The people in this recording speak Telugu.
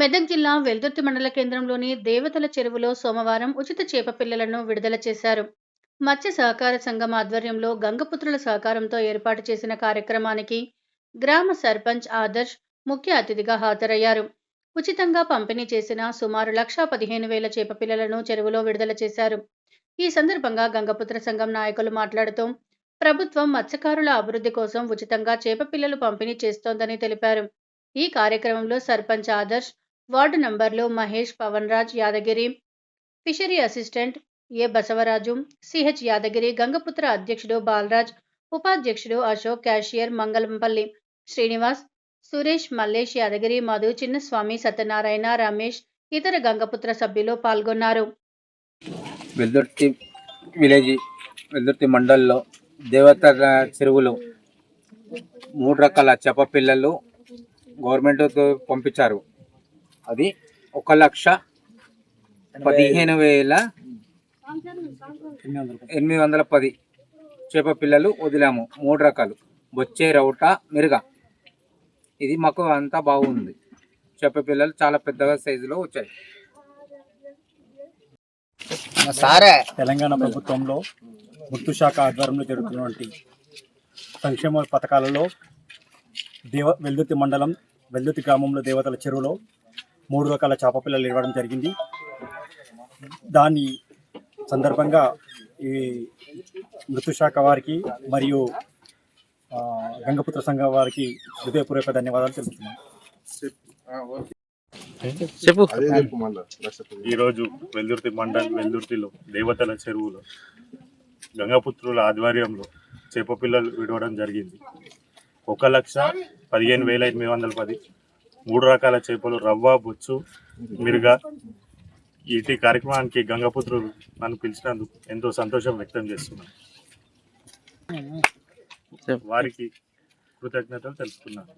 మెదక్ జిల్లా వెల్దుర్తి మండల కేంద్రంలోని దేవతల చెరువులో సోమవారం ఉచిత చేప పిల్లలను విడుదల చేశారు. మత్స్య సహకార సంఘం ఆధ్వర్యంలో గంగపుత్రుల సహకారంతో ఏర్పాటు చేసిన కార్యక్రమానికి గ్రామ సర్పంచ్ ఆదర్శ్ ముఖ్య అతిథిగా హాజరయ్యారు. ఉచితంగా పంపిణీ చేసిన సుమారు 1,15,000 చేప పిల్లలను చెరువులో విడుదల చేశారు. ఈ సందర్భంగా గంగపుత్ర సంఘం నాయకులు మాట్లాడుతూ ప్రభుత్వం మత్స్యకారుల అభివృద్ధి కోసం ఉచితంగా చేప పిల్లలు పంపిణీ చేస్తోందని తెలిపారు. ఈ కార్యక్రమంలో సర్పంచ్ ఆదర్శ్, వార్డు నంబర్లు మహేష్, పవన్ రాజ్ యాదగిరి, ఫిషరీ అసిస్టెంట్ ఏ బసవరాజు, సిహెచ్ యాదగిరి, గంగపుత్ర అధ్యక్షుడు బాలరాజ్, ఉపాధ్యక్షుడు అశోక్, క్యాషియర్ మంగళంపల్లి శ్రీనివాస్, సురేష్, మల్లేష్ యాదగిరి, మధు, చిన్నస్వామి, సత్యనారాయణ, రమేష్, ఇతర గంగపుత్ర సభ్యులు పాల్గొన్నారు. వెల్దుర్తి విలేజ్ వెల్దుర్తి మండల్లో దేవత చెరువులో 3 రకాల చేప పిల్లలు గవర్నమెంట్ పంపించారు. అది 1,15,810 చేప పిల్లలు వదిలాము. 3 రకాలు బొచ్చే, రౌట, మిరుగ. ఇది మాకు అంతా బాగుంది. చేప పిల్లలు చాలా పెద్దగా సైజులో వచ్చాయి. తెలంగాణ ప్రభుత్వంలో ముత్తు శాఖ ఆధ్వర్యంలో జరుగుతున్నటువంటి సంక్షేమ పథకాలలో వెల్దుర్తి మండలం వెల్దుర్తి గ్రామంలో దేవతల చెరువులో 3 రకాల చేప పిల్లలు ఇవ్వడం జరిగింది. దాని సందర్భంగా ఈ మృతు శాఖ వారికి మరియు గంగపుత్ర సంఘం వారికి హృదయపూర్వక ధన్యవాదాలు తెలుపుతున్నాను. ఈరోజు వెల్దుర్తి వెల్దుర్తిలో దేవతల చెరువులో గంగపుత్రుల ఆధ్వర్యంలో చేప పిల్లలు విడవడం జరిగింది. 1,15,810 3 రకాల చేపలు, రవ్వ, బొచ్చు, మిరుగ. ఇటు కార్యక్రమానికి గంగపుత్రులు నన్ను పిలిచినందుకు ఎంతో సంతోషం వ్యక్తం చేస్తున్నాను. వారికి కృతజ్ఞతలు తెలుపుతున్నాను.